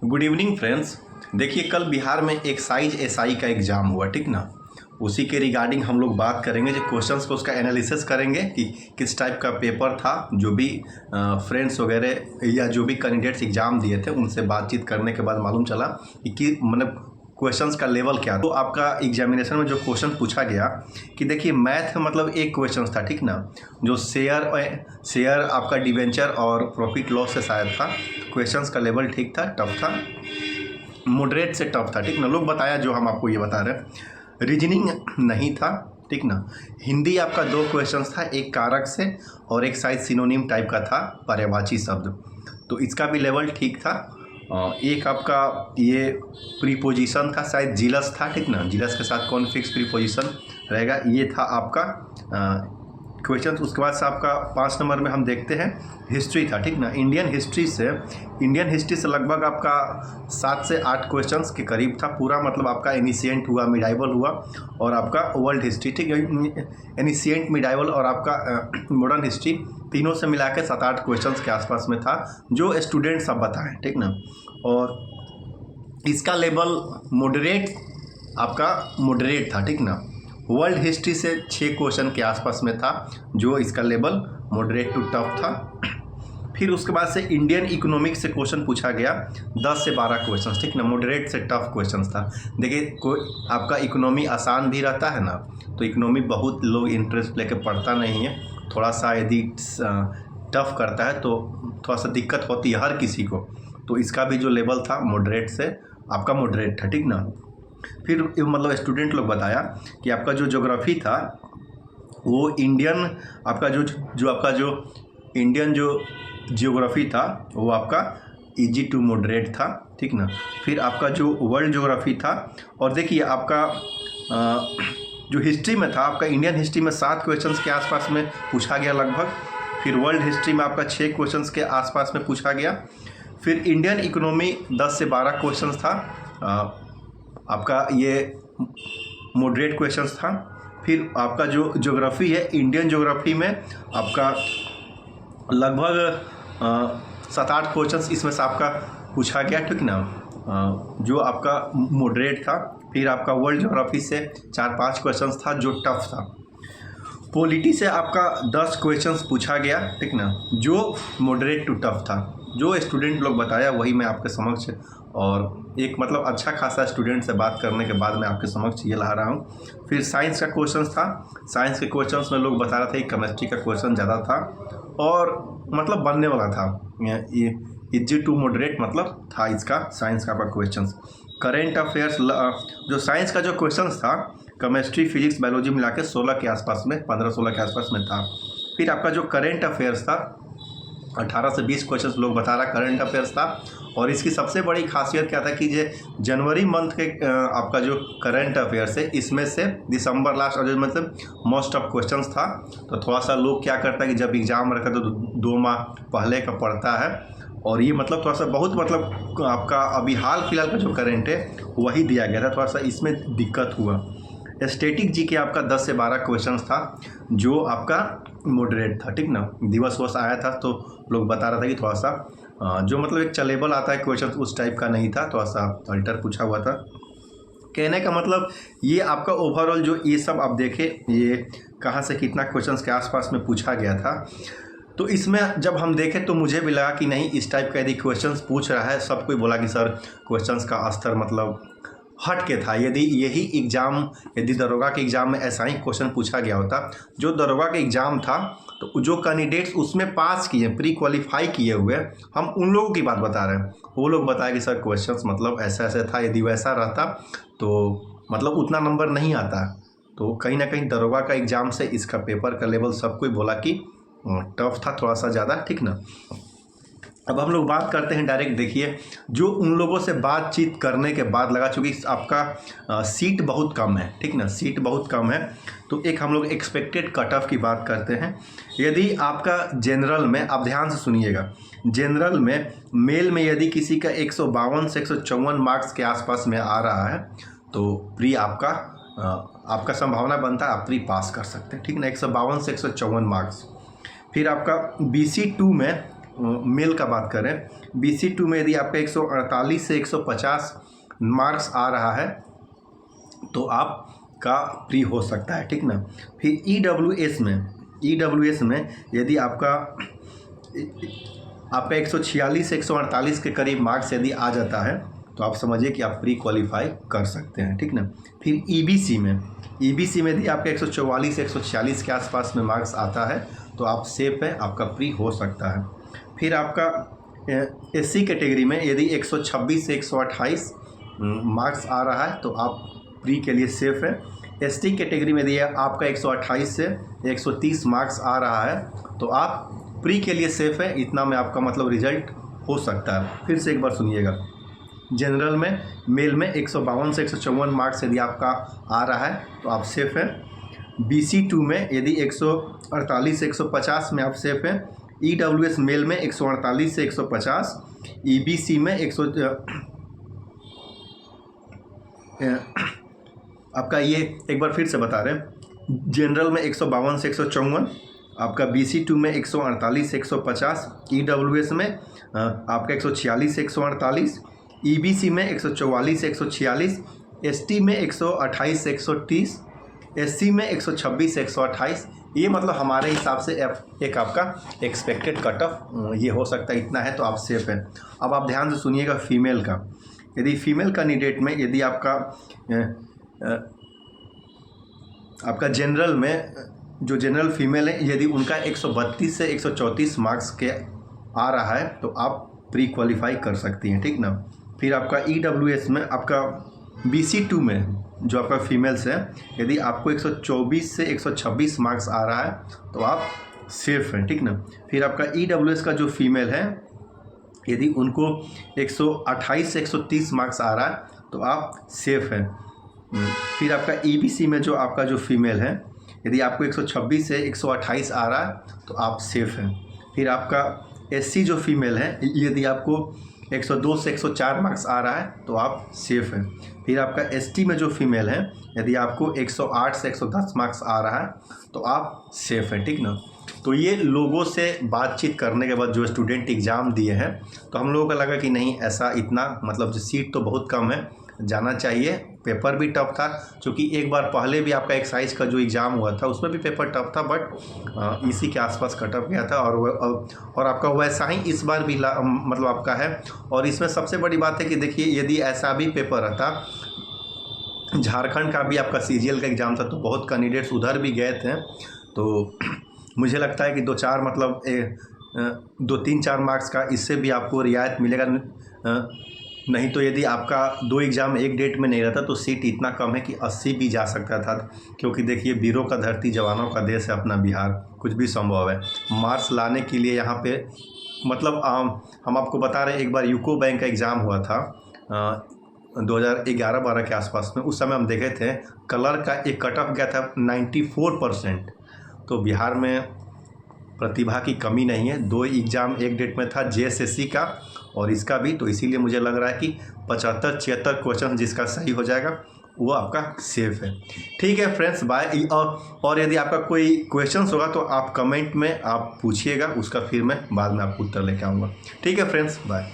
Good evening friends. देखिए, कल बिहार में एक्साइज एसआई का एग्ज़ाम हुआ, ठीक ना। उसी के रिगार्डिंग हम लोग बात करेंगे, जो क्वेश्चंस को उसका एनालिसिस करेंगे कि किस टाइप का पेपर था। जो भी फ्रेंड्स वगैरह या जो भी कैंडिडेट्स एग्ज़ाम दिए थे उनसे बातचीत करने के बाद मालूम चला कि मतलब क्वेश्चंस का लेवल क्या। तो आपका एग्जामिनेशन में जो क्वेश्चन पूछा गया कि देखिए, मैथ मतलब एक क्वेश्चन था, ठीक ना, जो शेयर आपका डिवेंचर और प्रॉफिट लॉस से शायद था। क्वेश्चंस का लेवल ठीक था, टफ था, मॉडरेट से टफ था, ठीक ना। लोग बताया जो हम आपको ये बता रहे हैं। रीजनिंग नहीं था, ठीक ना। हिंदी आपका 2 क्वेश्चंस था, एक कारक से और एक शायद सिनोनिम टाइप का था, पर्यायवाची शब्द। तो इसका भी लेवल ठीक था। एक आपका ये प्रीपोजिशन था, शायद जीलस था, ठीक ना। जीलस के साथ कौन फिक्स प्रीपोजिशन रहेगा, ये था आपका क्वेश्चन। उसके बाद से आपका 5 नंबर में हम देखते हैं हिस्ट्री था, ठीक ना। इंडियन हिस्ट्री से लगभग आपका 7 से 8 क्वेश्चंस के करीब था पूरा। मतलब आपका एनिशिएंट हुआ, मिडाइवल हुआ और आपका वर्ल्ड हिस्ट्री, ठीक है। एनिशिएंट, मिडाइवल और आपका मॉडर्न हिस्ट्री, तीनों से मिला के 7-8 क्वेश्चंस के आसपास में था, जो स्टूडेंट सब बताएं, ठीक ना। और इसका लेवल मॉडरेट, आपका मॉडरेट था, ठीक ना। वर्ल्ड हिस्ट्री से 6 क्वेश्चन के आसपास में था, जो इसका लेवल मॉडरेट टू टफ था। फिर उसके बाद से इंडियन इकोनॉमिक्स से क्वेश्चन पूछा गया, 10 से 12 क्वेश्चन, ठीक ना। मॉडरेट से टफ क्वेश्चन था। देखिए, कोई आपका इकोनॉमी आसान भी रहता है ना, तो इकोनॉमी बहुत लोग इंटरेस्ट लेके पढ़ता नहीं है। थोड़ा सा यदि टफ करता है तो थोड़ा सा दिक्कत होती है हर किसी को। तो इसका भी जो लेवल था मॉडरेट से आपका मॉडरेट था, ठीक ना। फिर मतलब स्टूडेंट लोग बताया कि आपका जो ज्योग्राफी था वो इंडियन, आपका जो इंडियन जो ज्योग्राफी था वो आपका इजी टू मॉडरेट था, ठीक ना। फिर आपका जो वर्ल्ड ज्योग्राफी था, और देखिए आपका जो हिस्ट्री में था, आपका इंडियन हिस्ट्री में 7 क्वेश्चंस के आसपास में पूछा गया लगभग। फिर वर्ल्ड हिस्ट्री में आपका 6 क्वेश्चंस के आसपास में पूछा गया। फिर इंडियन इकोनॉमी 10 से 12 क्वेश्चंस था, आपका ये मॉडरेट क्वेश्चंस था। फिर आपका जो ज्योग्राफी है, इंडियन ज्योग्राफी में आपका लगभग 7-8 क्वेश्चंस इसमें से आपका पूछा गया, ठीक ना, जो आपका मॉडरेट था। फिर आपका वर्ल्ड ज्योग्राफी से 4-5 क्वेश्चंस था, जो टफ था। पॉलिटी से आपका 10 क्वेश्चंस पूछा गया, ठीक ना, जो मॉडरेट टू टफ था। जो स्टूडेंट लोग बताया वही मैं आपके समक्ष, और एक मतलब अच्छा खासा स्टूडेंट से बात करने के बाद मैं आपके समक्ष ये ला रहा हूँ। फिर साइंस का क्वेश्चन था। साइंस के क्वेश्चंस में लोग बता रहे थे कि केमिस्ट्री का क्वेश्चन ज़्यादा था और मतलब बनने वाला था। ये इजी टू मॉडरेट मतलब था इसका साइंस का क्वेश्चन। करेंट अफेयर्स, जो साइंस का जो क्वेश्चन था, केमिस्ट्री, फिजिक्स, बायोलॉजी मिला के 16 के आसपास में, 15-16 के आसपास में था। फिर आपका जो करेंट अफेयर्स था, 18 से 20 क्वेश्चंस लोग बता रहा करंट अफेयर्स था। और इसकी सबसे बड़ी खासियत क्या था कि ये जनवरी मंथ के आपका जो करंट अफेयर्स है, इसमें से दिसंबर लास्ट और मतलब मोस्ट ऑफ क्वेश्चंस था। तो थोड़ा सा लोग क्या करता है कि जब एग्ज़ाम रखा तो 2 माह पहले का पढ़ता है, और ये मतलब थोड़ा सा बहुत मतलब आपका अभी हाल फिलहाल का जो करंट है वही दिया गया था। थोड़ा सा इसमें दिक्कत हुआ। स्टैटिक जी के आपका 10 से 12 क्वेश्चंस था, जो आपका मॉडरेट था, ठीक ना। दिवस वस आया था तो लोग बता रहा था कि थोड़ा सा जो मतलब एक चलेबल आता है क्वेश्चन, उस टाइप का नहीं था, थोड़ा सा अल्टर पूछा हुआ था। कहने का मतलब ये आपका ओवरऑल जो ये सब आप देखें, ये कहाँ से कितना क्वेश्चंस के आसपास में पूछा गया था। तो इसमें जब हम देखें तो मुझे भी लगा कि नहीं, इस टाइप का यदि क्वेश्चंस पूछ रहा है, सब कोई बोला कि सर क्वेश्चंस का स्तर मतलब हट के था। यदि यही एग्ज़ाम, यदि दरोगा के एग्ज़ाम में ऐसा ही क्वेश्चन पूछा गया होता, जो दरोगा का एग्ज़ाम था, तो जो कैंडिडेट्स उसमें पास किए, प्री क्वालिफाई किए हुए, हम उन लोगों की बात बता रहे हैं। वो लोग बताए कि सर क्वेश्चंस मतलब ऐसा ऐसा था, यदि वैसा रहता तो मतलब उतना नंबर नहीं आता। तो कहीं ना कहीं दरोगा का एग्ज़ाम से इसका पेपर का लेवल सब कोई बोला कि टफ था थोड़ा सा ज़्यादा, ठीक ना। अब हम लोग बात करते हैं डायरेक्ट। देखिए, जो उन लोगों से बातचीत करने के बाद लगा, चूँकि आपका सीट बहुत कम है, ठीक ना, सीट बहुत कम है, तो एक हम लोग एक्सपेक्टेड कट ऑफ की बात करते हैं। यदि आपका जनरल में, आप ध्यान से सुनिएगा, जनरल में मेल में यदि किसी का 152 से 154 मार्क्स के आसपास में आ रहा है, तो प्री आपका संभावना बनता है आप प्री पास कर सकते हैं, ठीक ना। 152 से 154 मार्क्स। फिर आपका BC2 में मेल का बात करें, BC2 में यदि आपका 148 से 150 मार्क्स आ रहा है तो आपका प्री हो सकता है, ठीक ना। फिर EWS में यदि आपका 146 से 148 के करीब मार्क्स यदि आ जाता है तो आप समझिए कि आप प्री क्वालिफाई कर सकते हैं, ठीक ना। फिर EBC में यदि आपका 144 से 146 के आसपास में मार्क्स आता है तो आप सेफ है, आपका प्री हो सकता है। फिर आपका SC कैटेगरी में यदि 126 से 128 मार्क्स आ रहा है तो आप प्री के लिए सेफ है। ST कैटेगरी में यदि आपका 128 से 130 मार्क्स आ रहा है तो आप प्री के लिए सेफ है, इतना में आपका मतलब रिजल्ट हो सकता है। फिर से एक बार सुनिएगा, जनरल में मेल में 152 से 154 मार्क्स यदि आपका आ रहा है तो आप सेफ हैं। BC2 में यदि 148 से 150 में आप सेफ हैं। EWS मेल में 148 से 150, EBC में आपका ये एक बार फिर से बता रहे हैं, जनरल में 152 से 154, आपका BC2 में 148 से 150, EWS में आपका 146 से 148, EBC में 144 से 146, ST में 128 से 130, SC में 126 से 128। ये मतलब हमारे हिसाब से एक आपका एक्सपेक्टेड कट ऑफ ये हो सकता है, इतना है तो आप सेफ हैं। अब आप ध्यान से सुनिएगा फीमेल का, यदि फीमेल कैंडिडेट में यदि आपका जनरल में जो जनरल फीमेल है यदि उनका 132 से 134 मार्क्स के आ रहा है तो आप प्री क्वालिफाई कर सकती हैं, ठीक ना। फिर आपका EWS में आपका BC2 में जो आपका फीमेल्स है यदि आपको 124 से 126 मार्क्स आ रहा है तो आप सेफ हैं, ठीक ना। फिर आपका EWS का जो फीमेल है यदि उनको 128 से 130 मार्क्स आ रहा है तो आप सेफ हैं। फिर आपका EBC में जो आपका जो फीमेल है यदि आपको 126 से 128 आ रहा है तो आप सेफ हैं। फिर आपका SC जो फीमेल है यदि आपको 102 से 104 मार्क्स आ रहा है तो आप सेफ हैं। फिर आपका ST में जो फीमेल है यदि आपको 108 से 110 मार्क्स आ रहा है तो आप सेफ हैं, ठीक ना। तो ये लोगों से बातचीत करने के बाद जो स्टूडेंट एग्ज़ाम दिए हैं तो हम लोगों को लगा कि नहीं ऐसा इतना मतलब जो सीट तो बहुत कम है, जाना चाहिए। पेपर भी टफ था क्योंकि एक बार पहले भी आपका एक्साइज का जो एग्ज़ाम हुआ था उसमें भी पेपर टफ था, बट इसी के आसपास कट ऑफ गया था और आपका वैसा ही इस बार भी मतलब आपका है। और इसमें सबसे बड़ी बात है कि देखिए यदि ऐसा भी पेपर रहता, झारखंड का भी आपका CGL का एग्ज़ाम था तो बहुत कैंडिडेट्स उधर भी गए थे, तो मुझे लगता है कि 2-4 मतलब 2-3-4 मार्क्स का इससे भी आपको रियायत मिलेगा। नहीं तो यदि आपका 2 एग्ज़ाम एक डेट में नहीं रहता तो सीट इतना कम है कि 80 भी जा सकता था, क्योंकि देखिए वीरों का धरती जवानों का देश है अपना बिहार, कुछ भी संभव है। मार्क्स लाने के लिए यहाँ पे मतलब हम आपको बता रहे हैं, एक बार यूको बैंक का एग्ज़ाम हुआ था 2011-12 के आसपास में, उस समय हम देखे थे कलर का एक कट ऑफ गया था 94%। तो बिहार में प्रतिभा की कमी नहीं है। 2 एग्ज़ाम एक डेट में था, JSSC का और इसका भी, तो इसीलिए मुझे लग रहा है कि 75-76 क्वेश्चन जिसका सही हो जाएगा वो आपका सेफ है। ठीक है फ्रेंड्स, बाय। और यदि आपका कोई क्वेश्चंस होगा तो आप कमेंट में आप पूछिएगा, उसका फिर मैं बाद में आपको उत्तर लेके आऊँगा। ठीक है फ्रेंड्स, बाय।